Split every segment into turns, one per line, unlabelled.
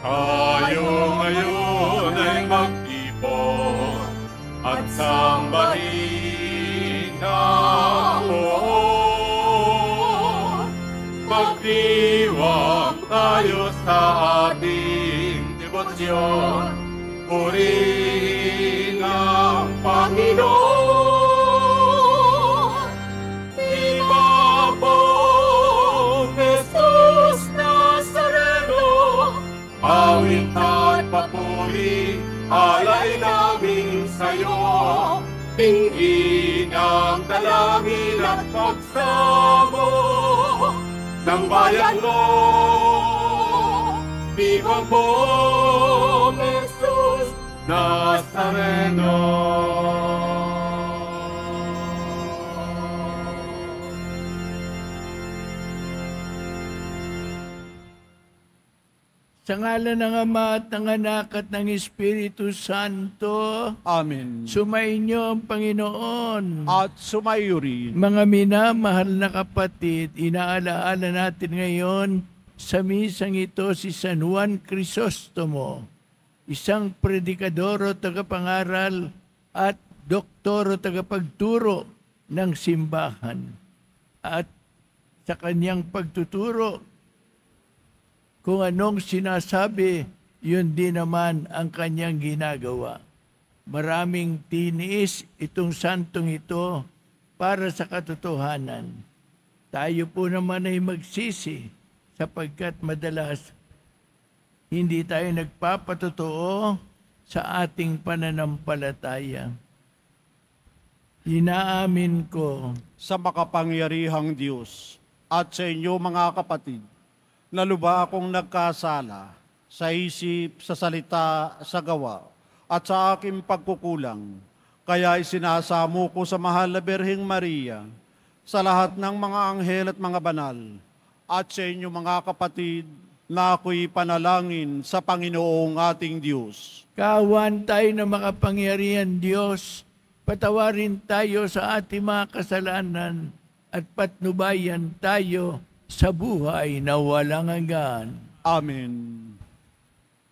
Tayo ngayon ay mag-ipon at sambahin ang Poon. Magdiwang tayo sa ating debosyon, purihin ang Panginoon. Viva po, Jesus Nazareno, awit at papuri, alay namin sa'yo. Tingin ang dalangin at pagsamo ng bayan mo. Viva po, Jesus Nazareno.
Sa ngalan ng Ama at ng Anak at ng Espiritu Santo,
Amen.
sumainyo ang Panginoon.
At sumayo rin.
Mga minamahal na kapatid, inaalaala natin ngayon sa misang ito si San Juan Crisostomo, isang predikador o tagapangaral at doktor o tagapagturo ng simbahan. At sa kanyang pagtuturo, kung anong sinasabi, yun din naman ang kanyang ginagawa. Maraming tiniis itong santong ito para sa katotohanan. Tayo po naman ay magsisi sapagkat madalas hindi tayo nagpapatotoo sa ating pananampalataya. Inaamin ko
Sa makapangyarihang Diyos at sa inyo mga kapatid, na luba akong nagkasala sa isip, sa salita, sa gawa, at sa aking pagkukulang. Kaya isinasamo ko sa mahal na Birheng Maria, sa lahat ng mga anghel at mga banal, at sa inyo mga kapatid, na ako'y panalangin sa Panginoong ating Diyos.
Kaawan tayo na makapangyarihan Diyos, patawarin tayo sa ating mga kasalanan at patnubayan tayo sa buhay na walang hanggan.
Amen.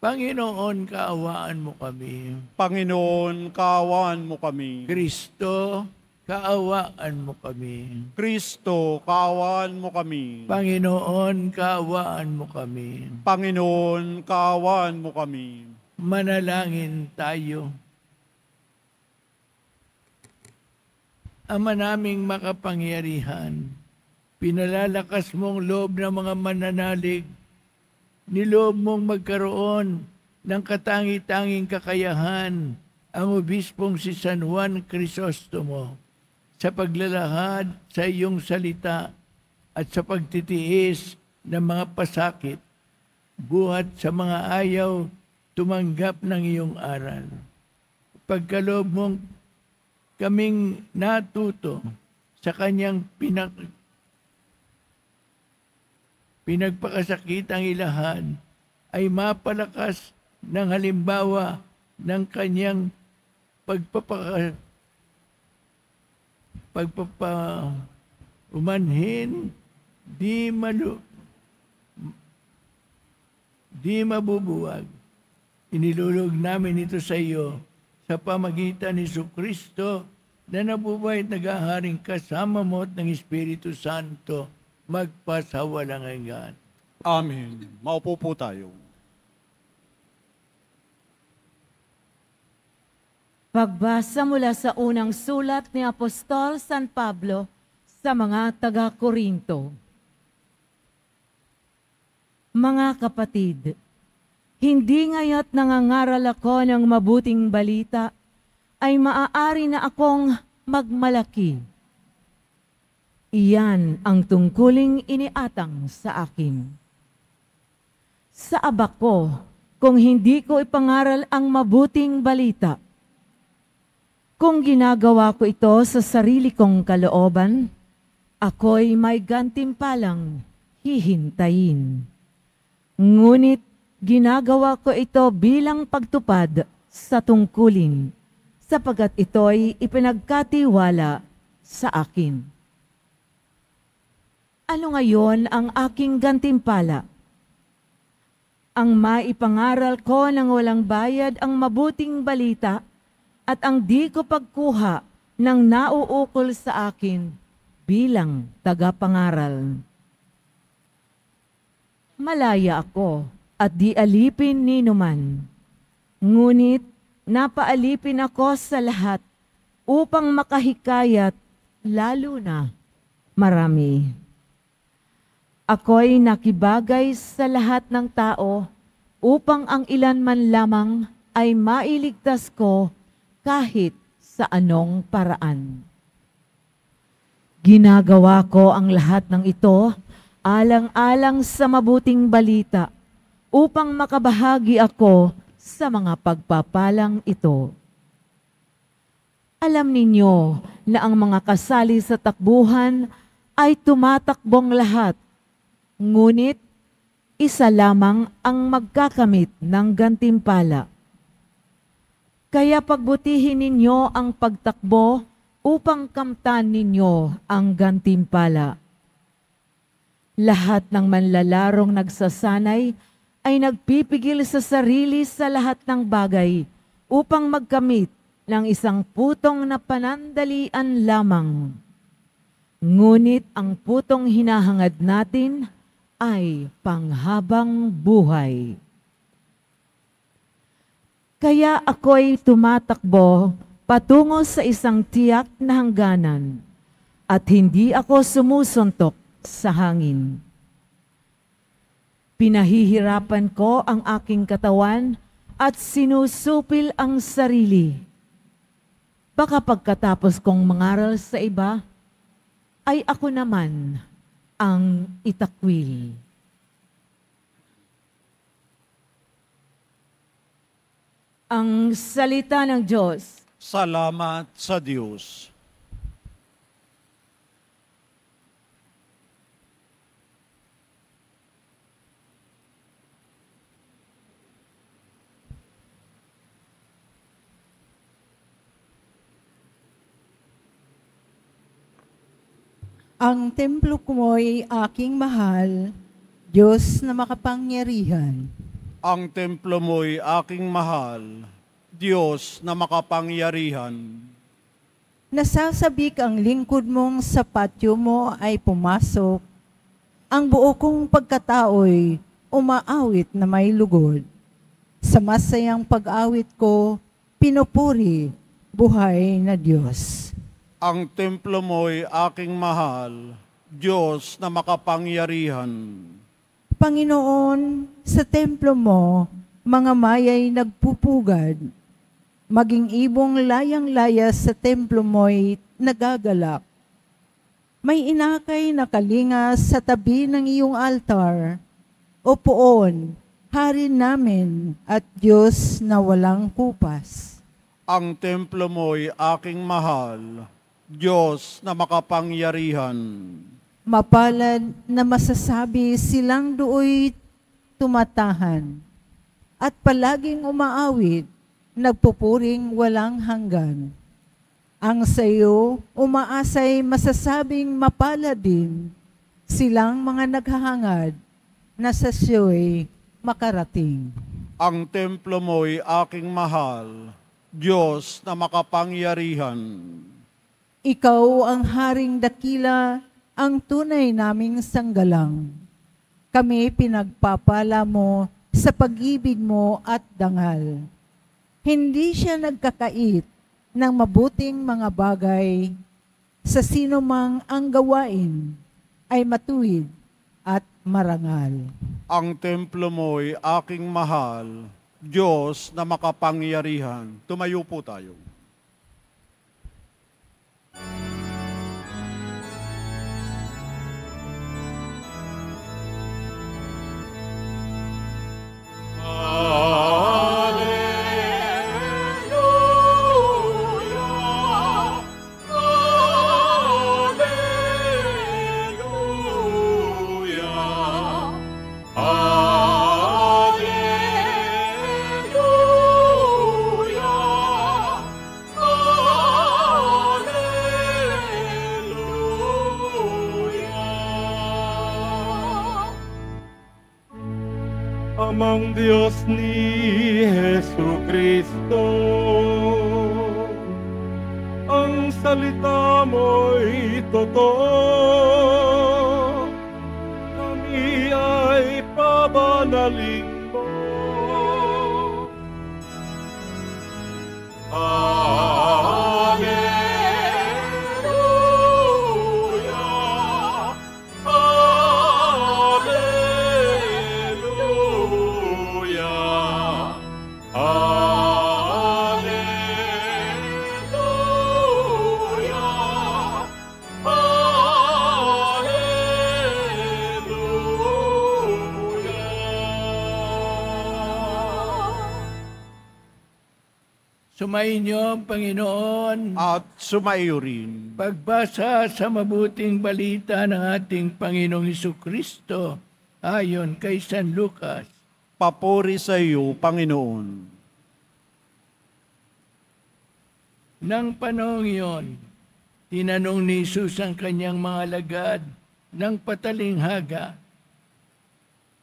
Panginoon, kaawaan mo kami.
Panginoon, kaawaan mo kami.
Kristo, kaawaan mo kami.
Kristo, kaawaan mo kami.
Panginoon, kaawaan mo kami.
Panginoon, kaawaan mo kami.
Manalangin tayo. Ama naming makapangyarihan, pinalalakas mong loob ng mga mananalig, niloob mong magkaroon ng katangi-tanging kakayahan ang obispong si San Juan Crisostomo sa paglalahad sa iyong salita at sa pagtitiis ng mga pasakit, buhat sa mga ayaw tumanggap ng iyong aral. Pagkaloob mong kaming natuto sa kanyang pinagpakasakitang ilahan ay mapalakas ng halimbawa ng kanyang umanhin, di mabubuwag. Inilulog namin ito sa iyo sa pamagitan ni Jesucristo na nabubuhay at naghaharing kasama mo at ng Espiritu Santo magpasawalang hanggan.
Amen. Maupo po tayo.
Pagbasa mula sa unang sulat ni Apostol San Pablo sa mga taga-Korinto. Mga kapatid, hindi ngaya't nangangaral ako ng mabuting balita, ay maaari na akong magmalaki. Iyan ang tungkuling iniatang sa akin. Sa abak ko, kung hindi ko ipangaral ang mabuting balita, kung ginagawa ko ito sa sarili kong kalooban, ako'y may gantimpalang hihintayin. Ngunit ginagawa ko ito bilang pagtupad sa tungkulin, sapagkat ito'y ipinagkatiwala sa akin. Ano ngayon ang aking gantimpala? ang maipangaral ko ng walang bayad ang mabuting balita at ang di ko pagkuha ng nauukol sa akin bilang tagapangaral. Malaya ako at di alipin ni numan. Ngunit napaalipin ako sa lahat upang makahikayat lalo na marami. Ako'y nakibagay sa lahat ng tao upang ang ilan man lamang ay mailigtas ko kahit sa anong paraan. Ginagawa ko ang lahat ng ito alang-alang sa mabuting balita upang makabahagi ako sa mga pagpapalang ito. Alam ninyo na ang mga kasali sa takbuhan ay tumatakbong lahat, ngunit isa lamang ang magkakamit ng gantimpala. Kaya pagbutihin ninyo ang pagtakbo upang kamtan ninyo ang gantimpala. Lahat ng manlalarong nagsasanay ay nagpipigil sa sarili sa lahat ng bagay upang magkamit ng isang putong na panandalian lamang. Ngunit ang putong hinahangad natin ay panghabang buhay. Kaya ako'y tumatakbo patungo sa isang tiyak na hangganan at hindi ako sumusuntok sa hangin. Pinahihirapan ko ang aking katawan at sinusupil ang sarili. Baka pagkatapos kong mangaral sa iba, ay ako naman ang itakwil. Ang salita ng Diyos.
Salamat sa Diyos.
Ang templo ko mo'y aking mahal, Diyos na makapangyarihan.
Ang templo mo'y aking mahal, Diyos na makapangyarihan.
Nasasabik ang lingkod mong sa patio mo ay pumasok. Ang buo kong pagkatao'y umaawit na may lugod. Sa masayang pag-awit ko, pinupuri, buhay na Diyos.
Ang templo mo'y aking mahal, Diyos na makapangyarihan.
Panginoon, sa templo mo, mga maya'y nagpupugad. Maging ibong layang-laya sa templo mo'y nagagalak. May inakay na kalinga sa tabi ng iyong altar. O poon, hari namin at Diyos na walang kupas.
Ang templo mo'y aking mahal, Diyos na makapangyarihan.
Mapalad na masasabi silang dooy tumatahan at palaging umaawit, nagpupuring walang hanggan. Ang sayo umaasay masasabing mapalad din silang mga naghahangad na sa siyo'y makarating.
Ang templo mo'y aking mahal, Diyos na makapangyarihan.
Ikaw ang haring dakila, ang tunay naming sanggalang. Kami pinagpapala mo sa pag-ibig mo at dangal. Hindi siya nagkakait ng mabuting mga bagay. Sa sino mang ang gawain ay matuwid at marangal.
Ang templo mo'y aking mahal, Diyos na makapangyarihan. Tumayo po tayo.
amang Diyos ni Jesu Kristo. Ang salita mo'y totoo, kami ay pabanalin mo. Alleluia, alleluia, alleluia, alleluia.
Sumainyo ang Panginoon.
At sumaiyo rin.
Pagbasa sa mabuting balita ng ating Panginoong Hesukristo ayon kay San Lucas.
Papuri sa iyo, Panginoon.
Nang panahong iyon, tinanong ni Jesus ang kanyang mga alagad ng patalinghaga,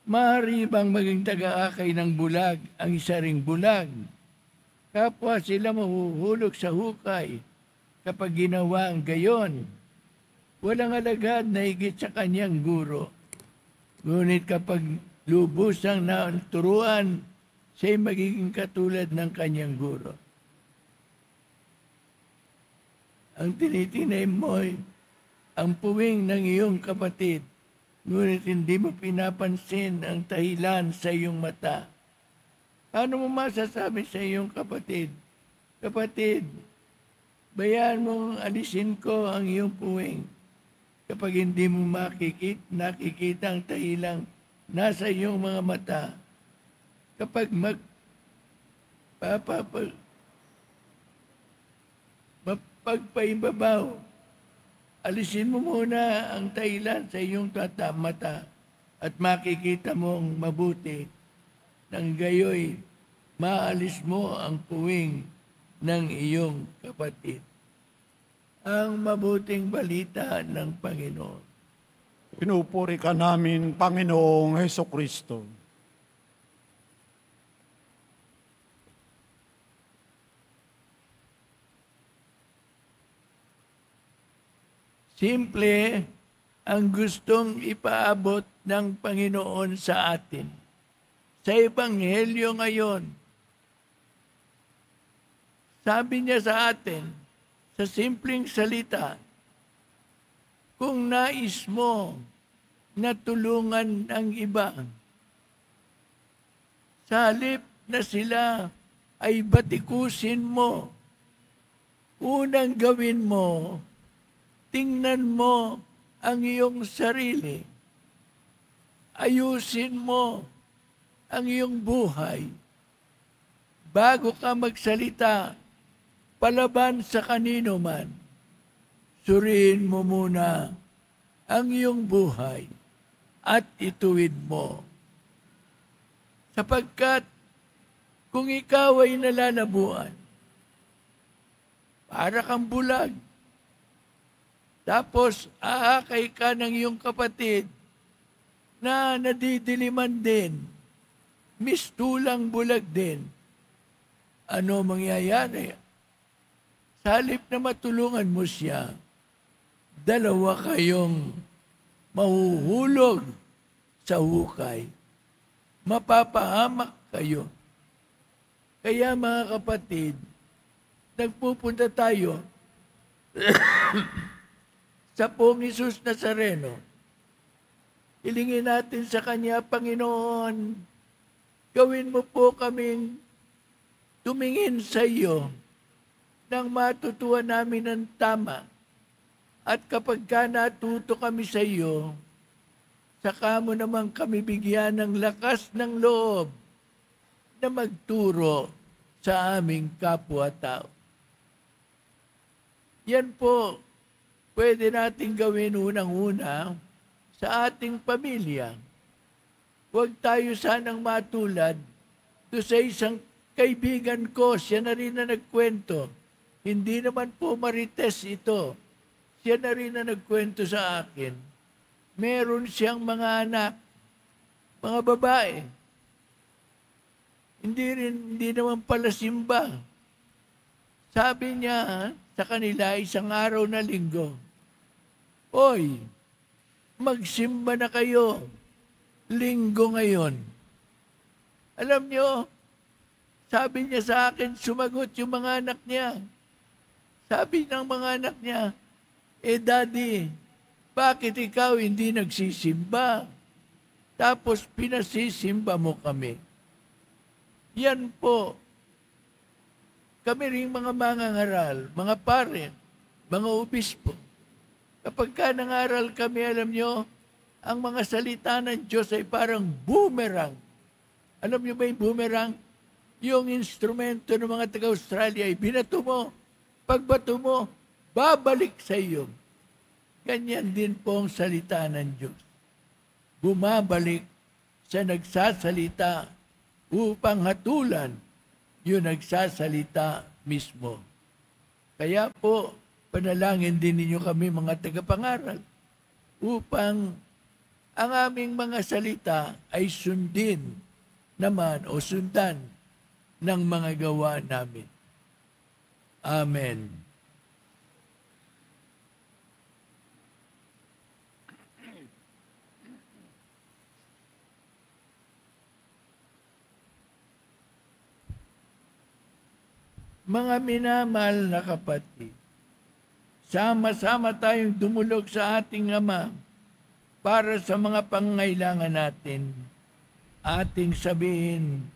maaari bang maging taga-akay ng bulag ang isa ring bulag? Kapwa sila mahuhulog sa hukay kapag ginawa ang gayon. Walang alagad na higit sa kanyang guro. Ngunit kapag lubusang naturuan, siya'y magiging katulad ng kanyang guro. Ang tinitinay mo'y ang puwing ng iyong kapatid, ngunit hindi mo pinapansin ang dahilan sa iyong mata. Paano mo masasabi sa iyong kapatid, kapatid, bayaan mong alisin ko ang iyong puwing kapag hindi mo nakikita ang dahilang nasa iyong mga mata. Kapag pagpaibabaw, alisin mo muna ang dahilan sa iyong mata at makikita mong mabuti. Nang gayoy, maalis mo ang puwing ng iyong kapatid. Ang mabuting balita ng Panginoon.
Pinupuri ka namin, Panginoong Hesukristo.
Simple ang gustong ipaabot ng Panginoon sa atin. Sa Ebanghelyo ngayon, sabi niya sa atin, sa simpleng salita, kung nais mo na tulungan ang iba, sa halip na sila ay batikusin mo, unang gawin mo, tingnan mo ang iyong sarili, ayusin mo ang iyong buhay. Bago ka magsalita, palaban sa kanino man, suriin mo muna ang iyong buhay at ituwid mo. Sapagkat kung ikaw ay nalalabuan, para kang bulag, tapos aakay ka ng iyong kapatid na nadidiliman din, mistulang bulag din, ano mangyayari? Sa halip na matulungan mo siya, dalawa kayong mahuhulog sa hukay. Mapapahamak kayo. Kaya mga kapatid, nagpupunta tayo sa Poong Hesus Nazareno. Hilingin natin sa Kanya, Panginoon, gawin mo po kaming tumingin sa iyo nang matutuwa namin ng tama. At kapag ka natuto kami sa iyo, saka mo naman kami bigyan ng lakas ng loob na magturo sa aming kapwa-tao. Yan po, pwede natin gawin unang-una sa ating pamilya. Huwag tayo sanang matulad to sa isang kaibigan ko, siya na rin na nagkwento. Hindi naman po marites ito. Siya na rin na nagkwento sa akin. Meron siyang mga anak, mga babae. hindi naman pala simba. Sabi niya sa kanila, isang araw na linggo, "Oy, magsimba na kayo. Linggo ngayon." Alam niyo, sabi niya sa akin, sumagot yung mga anak niya. Sabi ng mga anak niya, Daddy, bakit ikaw hindi nagsisimba? Tapos pinasisimba mo kami. Yan po. Kami rin mga mangangaral, mga pare, mga obispo. Kapag ka nangaral kami, alam nyo, ang mga salita ng Diyos ay parang boomerang. Alam nyo ba yung boomerang? Yung instrumento ng mga taga-Australia ay binato mo. Pagbato mo, babalik sa iyo. Ganyan din po ang salita ng Diyos. Bumabalik sa nagsasalita upang hatulan yung nagsasalita mismo. Kaya po, panalangin din ninyo kami mga tagapangaral upang ang aming mga salita ay sundin naman o sundan ng mga gawa namin. Amen. Mga minamahal na kapatid, sama-sama tayong dumulog sa ating Ama para sa mga pangangailangan natin. Ating sabihin,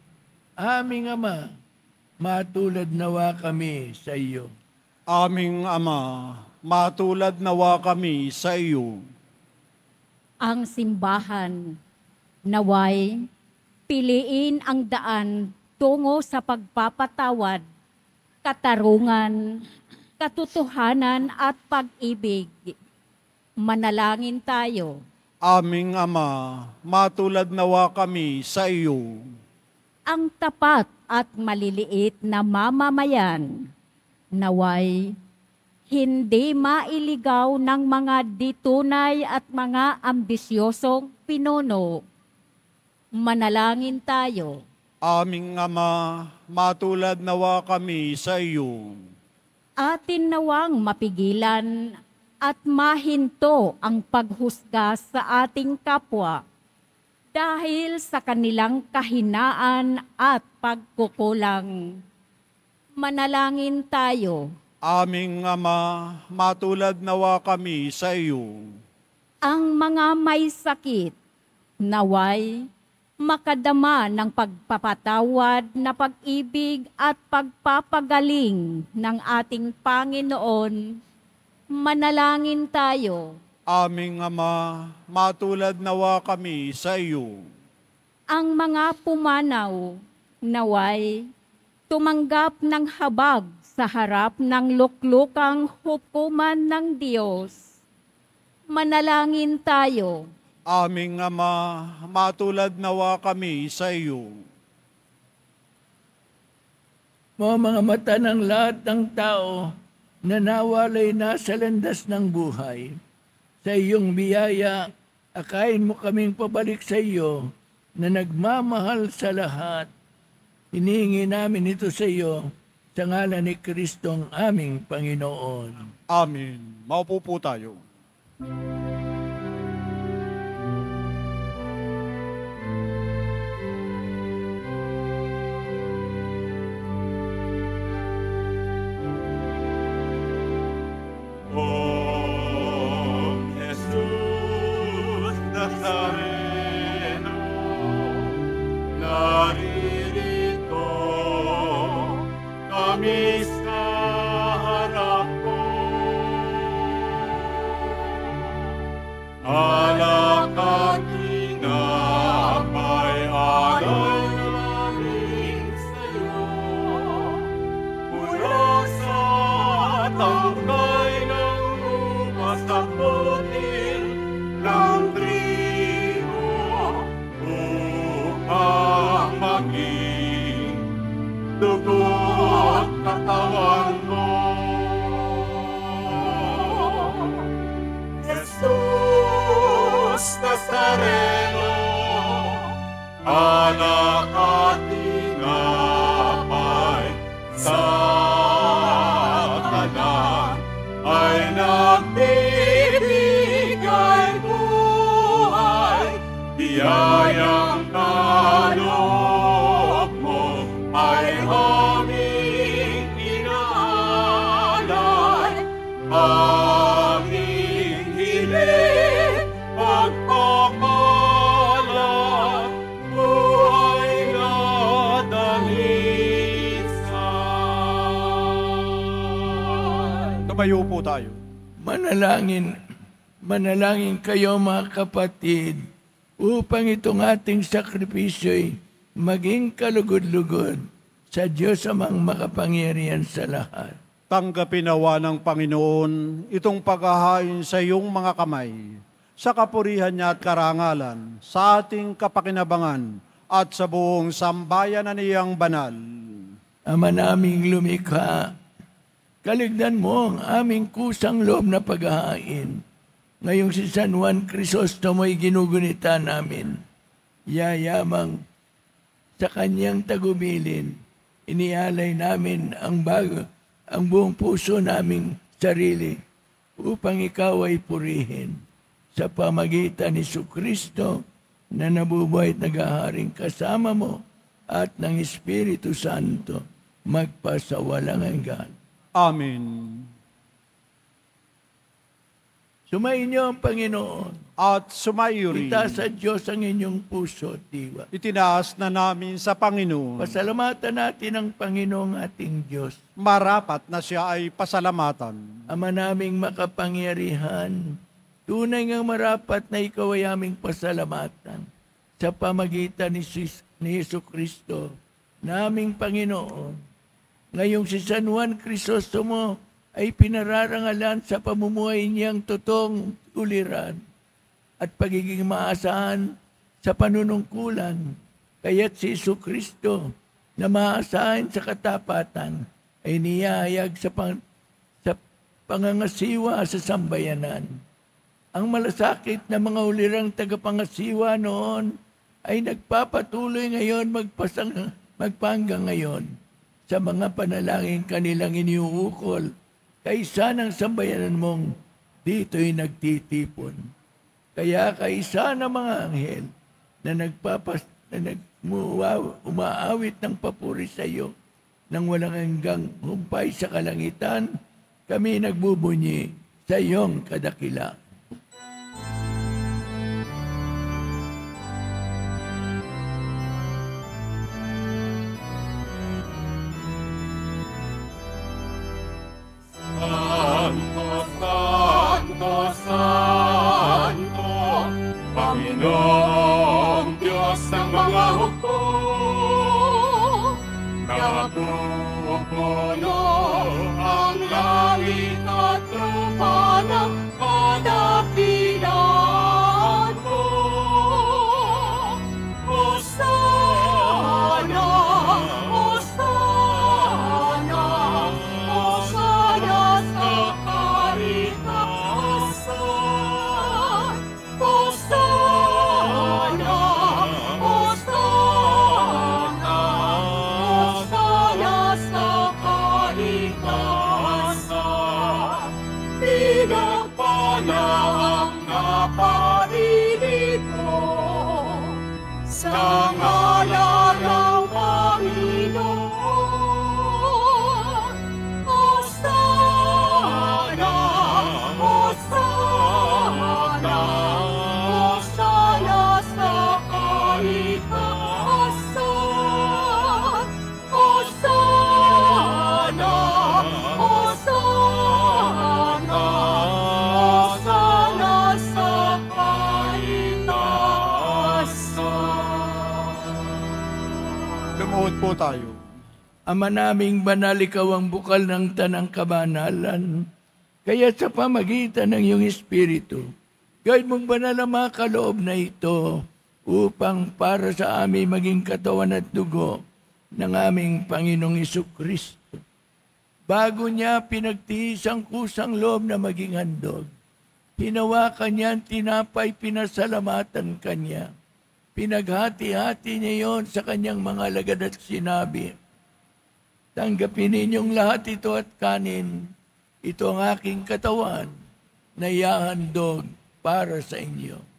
Aming Ama, matulad nawa kami sa iyo.
Aming Ama, matulad nawa kami sa iyo.
Ang simbahan, naway, piliin ang daan tungo sa pagpapatawad, katarungan, katotohanan at pag-ibig. Manalangin tayo.
Aming Ama, matulad nawa kami sa iyo.
Ang tapat at maliliit na mamamayan, naway, hindi mailigaw ng mga ditunay at mga ambisyosong pinuno. Manalangin tayo.
Aming Ama, matulad nawa kami sa iyo.
Atin nawang mapigilan at mahinto ang paghusga sa ating kapwa dahil sa kanilang kahinaan at pagkukulang. Manalangin tayo.
Aming Ama, matulad nawa kami sa iyo.
Ang mga may sakit, naway, makadama ng pagpapatawad na pag-ibig at pagpapagaling ng ating Panginoon. Manalangin tayo.
Aming Ama, matulad nawa kami sa iyo.
Ang mga pumanaw, naway, tumanggap ng habag sa harap ng luklukang hukuman ng Diyos. Manalangin tayo.
Aming Ama, matulad nawa kami sa iyo.
Mga mata ng lahat ng tao na nawalay na sa landas ng buhay, sa iyong biyaya, akayin mo kaming pabalik sa iyo na nagmamahal sa lahat. Hinihingi namin ito sa iyo sa ngalan ni Kristong aming Panginoon.
Amen. Maupo po tayo.
Jesus Nazareno, naririto kami sa harap mo. Alak at tinapay, alay namin sa'yo, mula sa tangkay ng lupa sa putil ng trigo, upang maging dugo at katawan mo. Jesus Nazareno, anak at ina, Satanan ay nagbibigay buhay, biyayang kaloob mo ay aming inaalay. Aming hiling pagpapala, buhay na dalisan.
Tumayo po tayo.
Manalangin kayo mga kapatid upang itong ating sakripisyo'y maging kalugod-lugod sa Diyos amang makapangyarihan sa lahat.
Tanggapin nawa ng Panginoon itong paghahain sa iyong mga kamay, sa kapurihan niya at karangalan, sa ating kapakinabangan at sa buong sambayan na niyang banal.
Ama naming lumikha, kaligdan mo ang aming kusang loob na paghahain. Ngayong si San Juan Crisostomo'y ginugunita namin, yayamang sa kanyang tagubilin, inialay namin ang buong puso naming sarili upang ikaw ay purihin sa pamagitan ni Jesucristo na nabubuhay at naghaharing kasama mo at ng Espiritu Santo magpasawalang hanggan.
Amen.
Sumayin niyo ang Panginoon.
At sumayo rin.
Itaas sa Diyos ang inyong puso at diwa.
Itinaas na namin sa Panginoon.
Pasalamatan natin ang Panginoong ating Diyos.
Marapat na siya ay pasalamatan.
Ama naming makapangyarihan, tunay ngang marapat na ikaw ay aming pasalamatan sa pamagitan ni Jesucristo, naming Panginoon. Ngayong si San Juan Crisostomo ay pinararangalan sa pamumuhay niyang totoong uliran at pagiging maasahan sa panunungkulan. Kaya't si Jesucristo na maasahan sa katapatan ay niyayag sa pangangasiwa sa sambayanan. Ang malasakit na mga ulirang tagapangasiwa noon ay nagpapatuloy ngayon magpahanggang ngayon sa mga panalangin kanilang iniuukol kaysa ng sambayanan mong dito'y nagtitipon. Kaya kaysa ng mga anghel na umaawit ng papuri sa iyo nang walang hanggang humpay sa kalangitan, kami nagbubunyi sa iyong kadakila.
Santo, Santo, Santo, Panginoong Diyos ng mga hukbo, napupuno ang langit at lupa ng kadakilaan mo. Hosana, Hosana, Hosana sa kaligtasan. Hosana, Hosana, Hosana sa kaligtasan. Pinagpala ang naparirito sa ngalan ng Panginoon. Hosana, Hosana, Hosana sa kaligtasan. Hosana, Hosana, Hosana sa kaligtasan.
Lumuhod po tayo.
Ama naming banal, ikaw ang bukal ng tanang kabanalan. Kaya sa pamagitan ng iyong Espiritu, gawin mong banal ang mga kaloob na ito upang para sa amin maging katawan at dugo ng aming Panginoong Jesucristo. Bago niya pinagtiis ang kusang loob na maging handog, hinawakan niya ang tinapay, pinasalamatan kanya. Pinaghati-hati niya yon sa kanyang mga alagad at sinabi, Tanggapin ninyong lahat ito at kanin. Ito ang aking katawan na ihahandog para sa inyo.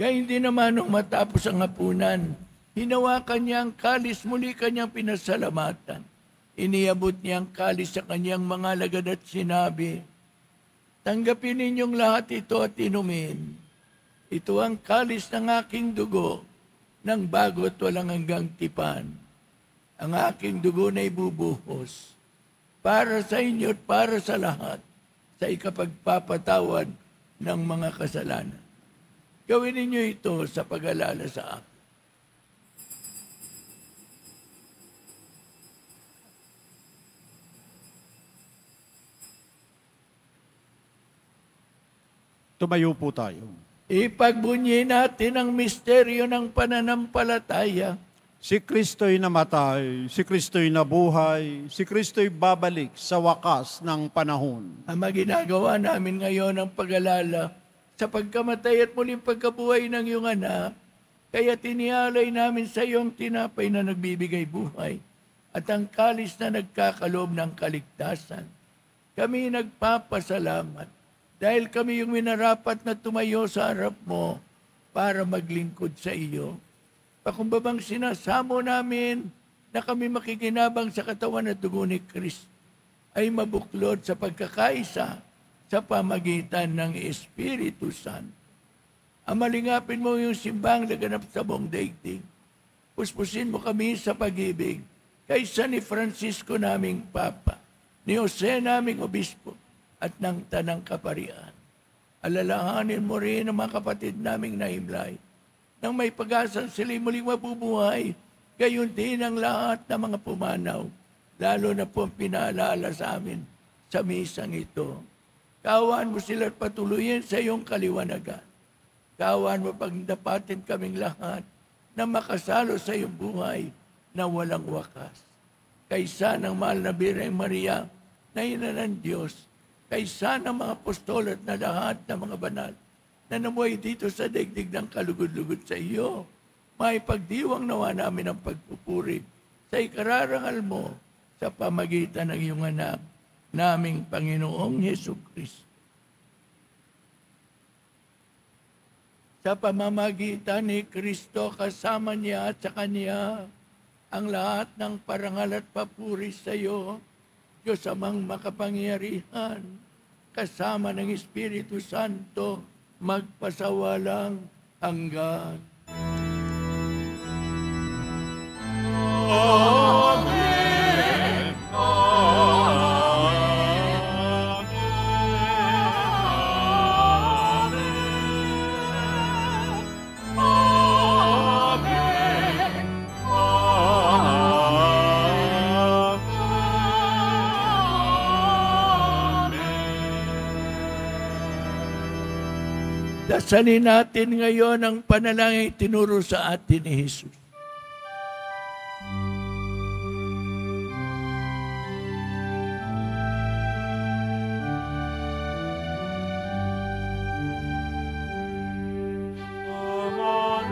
Kaya hindi naman nung matapos ang hapunan, hinawakan niya ang kalis, muli kanyang pinasalamatan. Iniabot niya ang kalis sa kanyang mga alagad at sinabi, tanggapin ninyong lahat ito at inumin. Ito ang kalis ng aking dugo, ng bago at walang hanggang tipan. Ang aking dugo na ibubuhos para sa inyo at para sa lahat sa ikapagpapatawad ng mga kasalanan. Gawin ninyo ito sa pag-alala sa akin.
Tumayo po tayo.
Ipagbunyi natin ang misteryo ng pananampalataya.
Si Kristo'y namatay, si Kristo'y nabuhay, si Kristo'y babalik sa wakas ng panahon.
Ang maginagawa namin ngayon ang pag-alala sa pagkamatay at muling pagkabuhay ng iyong anak, kaya tinialay namin sa iyong tinapay na nagbibigay buhay at ang kalis na nagkakaloob ng kaligtasan. Kami nagpapasalamat dahil kami yung minarapat na tumayo sa harap mo para maglingkod sa iyo. Pakumbabang sinasamo namin na kami makikinabang sa katawan at dugo ni Kristo ay mabuklod sa pagkakaisa sa pamagitan ng Espiritu Santo. Amalingapin mo yung simbang laganap sa buong daigdig. Puspusin mo kami sa pag-ibig kaysa ni Francisco naming Papa, ni Jose naming Obispo, at ng Tanang Kaparian. Alalahanin mo rin ang mga kapatid naming nahimlay nang may pag-asang sila'y muling mabubuhay, gayon din ang lahat ng mga pumanaw, lalo na po ang pinaalala sa amin sa misang ito. Kaawaan mo sila at patuloyin sa iyong kaliwanagan. Kaawaan mo pagdapatin kaming lahat na makasalo sa iyong buhay na walang wakas. Kaysa ng mahal na Birheng Maria na ina ng Diyos, kaysa ng mga apostol at na lahat ng mga banal na namuhay dito sa daigdig ng kalugod-lugod sa iyo, maipagdiwang nawa namin ang pagpupuri sa ikararangal mo sa pamagitan ng iyong anak, naming Panginoong Hesukristo. Sa pamamagitan ni Kristo, kasama niya at sa Kanya, ang lahat ng parangal at papuri sa iyo, Diyos amang makapangyarihan, kasama ng Espiritu Santo, magpasawalang hanggan.
Amen.
Dasalin natin ngayon ang panalangin tinuro sa atin ni Jesus.
Ama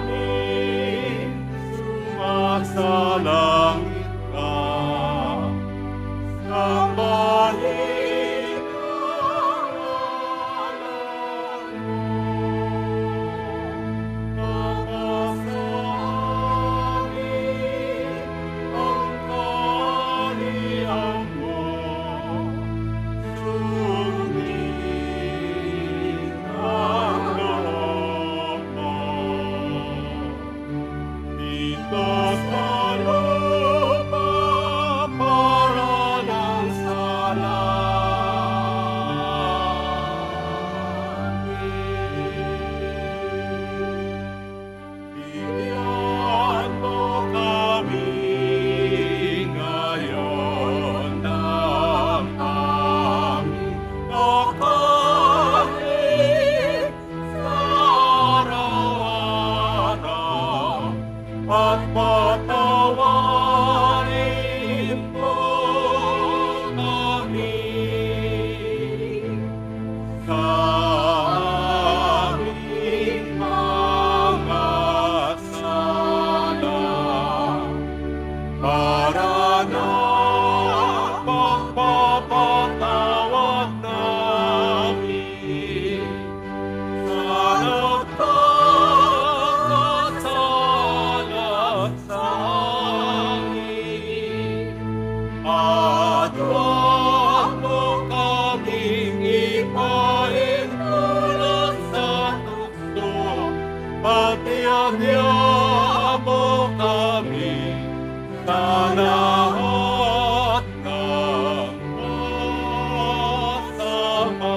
namin, sumasalangit ka, sambahin ang ngalan mo. Pag-asamin ang kaharian mo, sundin ang loob mo. Dito sa lupa para ng sala At huwag mo kaming ipaintulot sa tukso, pati mo kami sa lahat ng masama.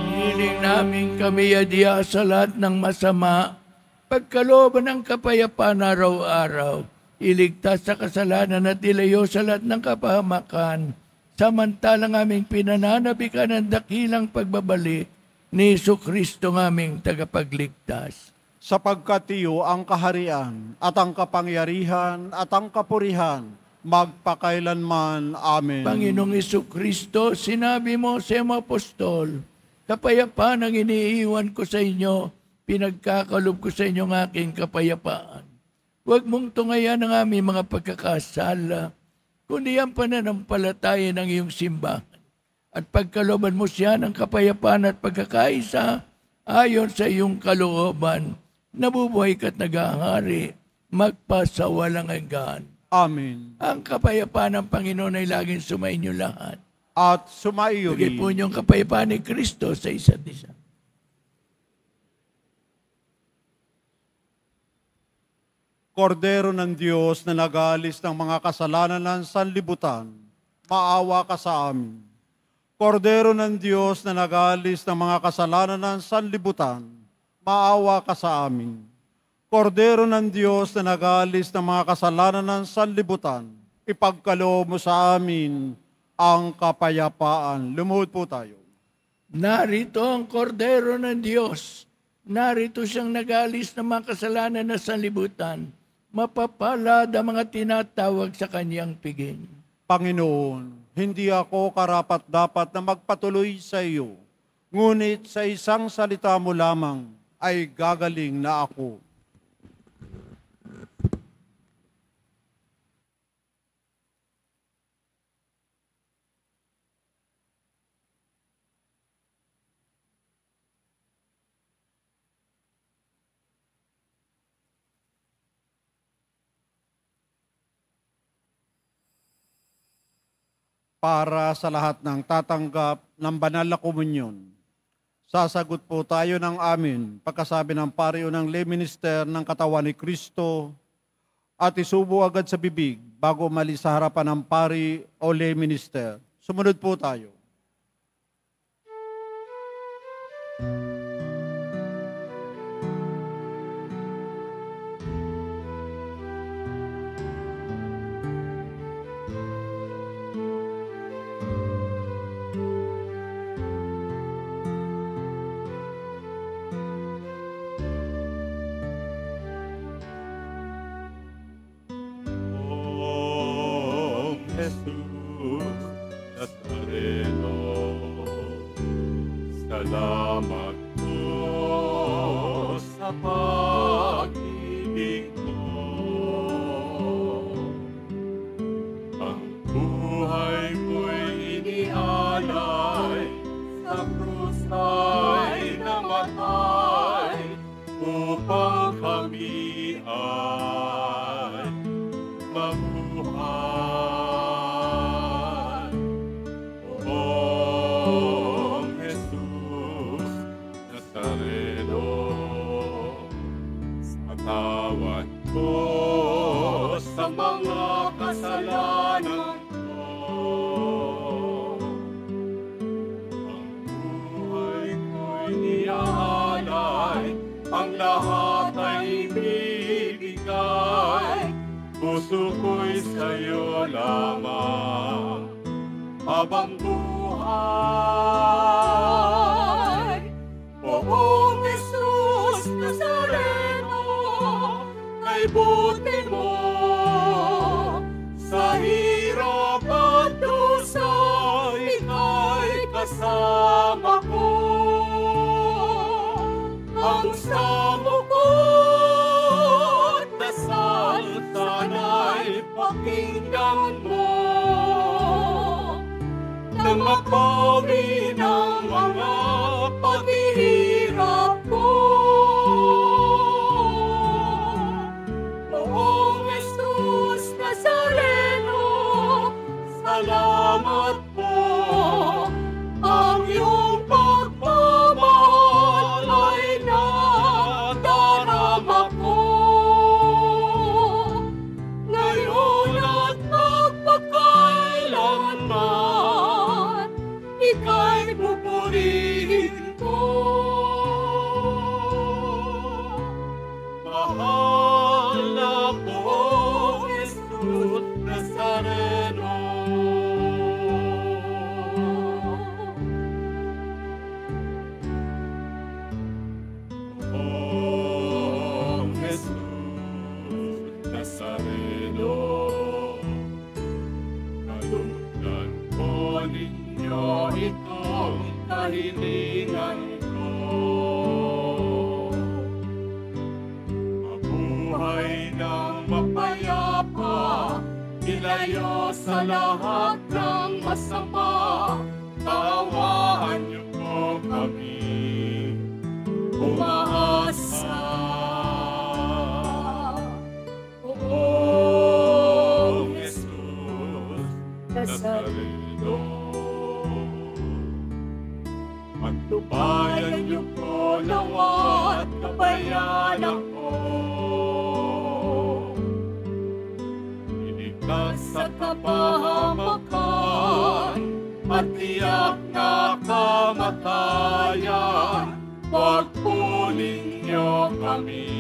Hiniling namin kami adya sa lahat ng masama, pagkalooban ng kapayapaan araw-araw, iligtas sa kasalanan at ilayo sa lahat ng kapahamakan, samantalang aming pinananabikan ang dakilang pagbabalik ni Jesucristo ng aming tagapagligtas.
Sapagkat iyo ang kaharian at ang kapangyarihan at ang kapurihan magpakailanman. Amen.
Panginoong Jesucristo, sinabi mo sa iyong apostol, kapayapaan ang iniiwan ko sa inyo, pinagkakalob ko sa inyo ang aking kapayapaan. Huwag mong tungayan ang aming mga pagkakasala, kundi ang pananampalataya ng iyong simbahan. At pagkaloban mo siya ng kapayapaan at pagkakaisa, ayon sa iyong kalooban, nabubuhay ka't naghahari, magpasawalang hanggan.
Amen.
Ang kapayapaan ng Panginoon ay laging sumainyo lahat.
At sumaiyo
Bigay po
rin.
niyong kapayapaan ni Kristo sa isa't isa.
Kordero ng Diyos na nag-aalis ng mga kasalanan ng sanlibutan, maawa ka sa amin. Kordero ng Diyos na nag-aalis ng mga kasalanan ng sanlibutan, maawa ka sa amin. Kordero ng Diyos na nag-aalis ng mga kasalanan ng sanlibutan, ipagkaloob mo sa amin ang kapayapaan. Lumuhod po tayo.
Narito ang kordero ng Diyos. Narito siyang nag-aalis ng mga kasalanan na sanlibutan. Mapapalad ang mga tinatawag sa kanyang piging.
Panginoon, hindi ako karapat-dapat na magpatuloy sa iyo, ngunit sa isang salita mo lamang ay gagaling na ako. Para sa lahat ng tatanggap ng banal na komunyon, sasagot po tayo ng amin pagkasabi ng pari o ng lay minister ng katawan ni Kristo at isubo agad sa bibig bago umalis sa harapan ng pari o lay minister. Sumunod po tayo.
O Jesus Nazareno, salamat po sa pag-ibig mo. Ang buhay mo'y inialay, sa krus ay namatay, upang kami ay mabuhay. O Jesus Nazareno, sa tawad ko sa mga kasalanan ko, ang buhay ko'y iaalay, ang lahat ay ibibigay. Puso ko'y sa'yo lamang habang buhay. O Jesus Nazareno, kay buti mo sa hirap at dusa, ika'y kasama ko. Ang samo ko't dasal, sana'y pakinggan mo, nang mapawi ng mga paghihirap ko. O Jesus Nazareno, hiningan ko. Mabuhay ng mapayapa, ilayo sa lahat ng masama. Kaawaan niyo po kami umaasa. O Jesus Nazareno, magtubayan niyo po nawa at kabayan ako. Iligtas sa kapahamakan at tiyak na kamatayan, wag po ninyo kami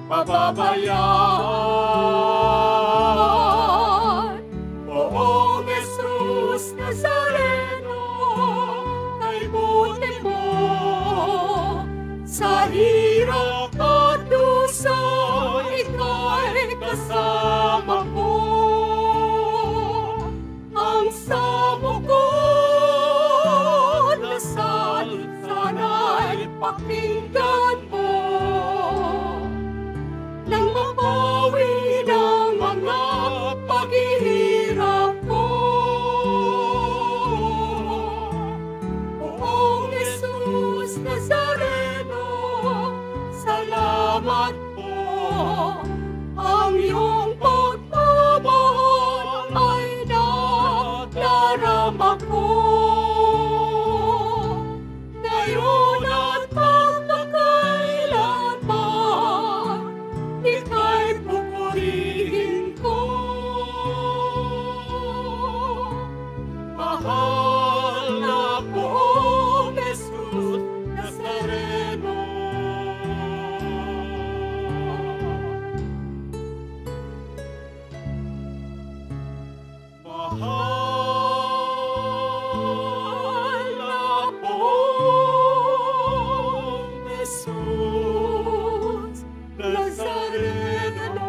pababayaan. Oo, Jesus Nazareno, kay buti mo sa hirap at dusa, ika'y kasama ko. Ang samo ko dasal, sana'y pakinggan mo. Nang mapawi ng mga paghihirap ko. Oo, Jesus Nazareno, salamat po. Ang iyong pagmamahal ay nadarama ko. Ngayon at magpakailanman, ika'y pupurihin ko. Mahal na poong Jesus Nazareno. Mahal na poong Jesus Nazareno.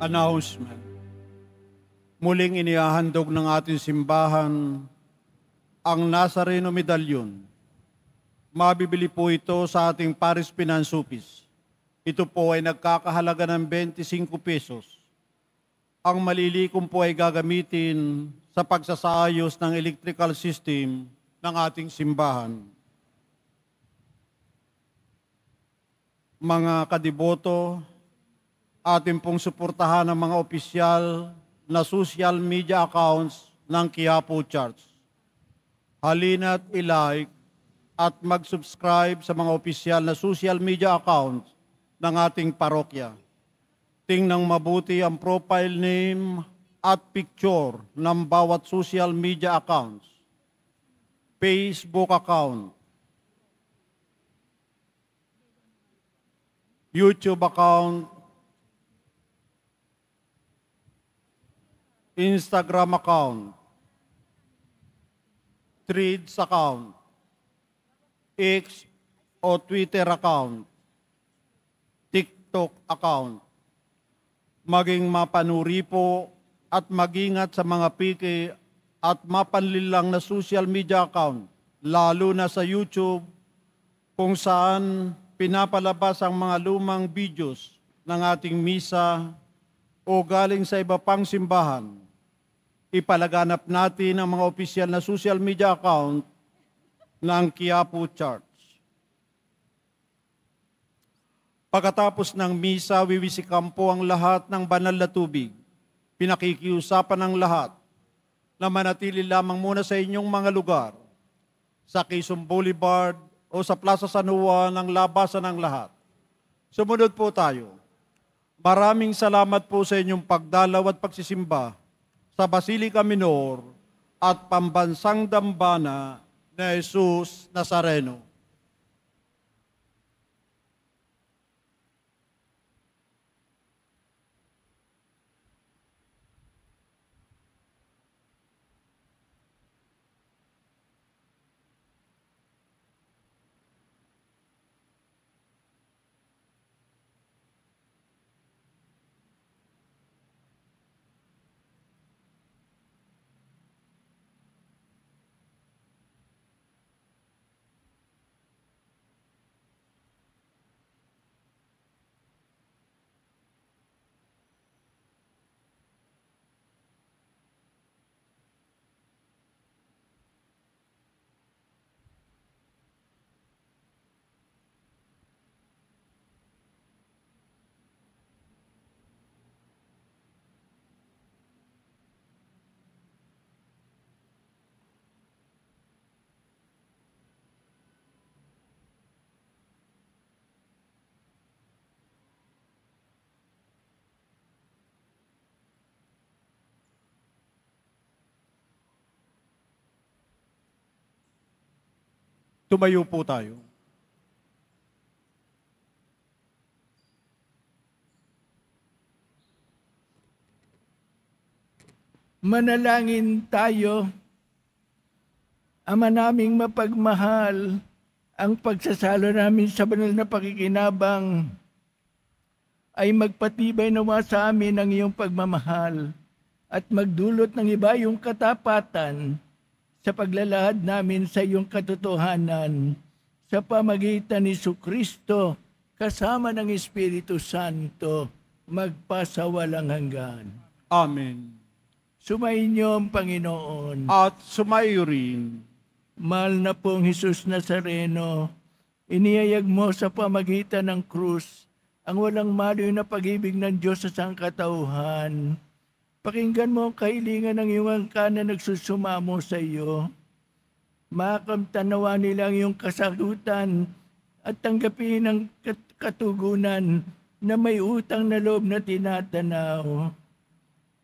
Announcement. Muling inihahandog ng ating simbahan ang Nazareno Medallion. Mabibili po ito sa ating Paris Finance Office. Ito po ay nagkakahalaga ng 25 pesos. Ang malilikom po ay gagamitin sa pagsasaayos ng electrical system ng ating simbahan. Mga kadiboto, atin pong suportahan ang mga opisyal na social media accounts ng Quiapo Church. Halina't i-like at mag-subscribe sa mga opisyal na social media accounts ng ating parokya. Tingnan mabuti ang profile name at picture ng bawat social media accounts. Facebook account, YouTube account, Instagram account, Threads account, X o Twitter account, TikTok account. Maging mapanuri po at magingat sa mga piki at mapanlilang na social media account, lalo na sa YouTube, kung saan pinapalabas ang mga lumang videos ng ating misa o galing sa iba pang simbahan. Ipalaganap natin ang mga opisyal na social media account ng Quiapo Church. Pagkatapos ng misa, wiwisikan po ang lahat ng banal na tubig. Pinakikiusapan ng lahat na manatili lamang muna sa inyong mga lugar, sa Quezon Boulevard o sa Plaza San Juan ang labasan ng lahat. Sumunod po tayo. Maraming salamat po sa inyong pagdalaw at pagsisimba sa Basilica Minor at Pambansang Dambana na Jesus Nazareno. Tumayo po tayo.
Manalangin tayo. Ama naming mapagmahal, ang pagsasalo namin sa banal na pakikinabang ay magpatibay nawa sa amin ang iyong pagmamahal at magdulot ng iba yung katapatan sa paglalahad namin sa iyong katotohanan sa pamagitan ni Jesucristo kasama ng Espiritu Santo magpasawalang hanggan.
Amen.
Sumainyo ang Panginoon.
At sumayo rin.
Mahal na pong Jesus Nazareno, iniyayag mo sa pamagitan ng krus ang walang maliw na pag-ibig ng Diyos sa sangkatauhan. Pakinggan mo ang kahilingan ng iyong angkan na nagsusumamo sa iyo. Makamtanawa nila ang iyong kasagutan at tanggapin ang katugunan na may utang na loob na tinatanaw.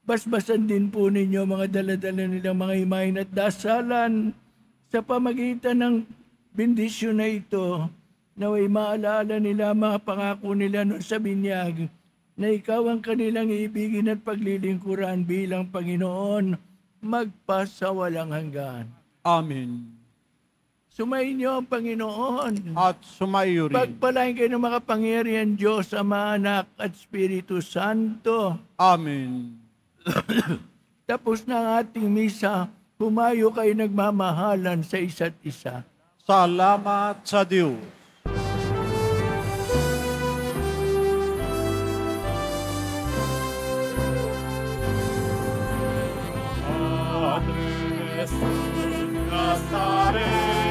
Basbasan din po ninyo mga daladala nilang mga himayin at dasalan sa pamagitan ng bendisyon na ito, naway maalaala nila mga pangako nila noon sa binyag na ikaw ang kanilang iibigin at paglilingkuran bilang Panginoon magpasawalang hanggan.
Amen.
Sumainyo ang Panginoon.
At sumayo rin.
Pagpalain kayo ng makapangyarihan Diyos, Ama, Anak at Espiritu Santo.
Amen.
Tapos na ang ating misa, humayo kayo nagmamahalan sa isa't isa.
Salamat sa Diyos.
Padre Jesús Nazareno,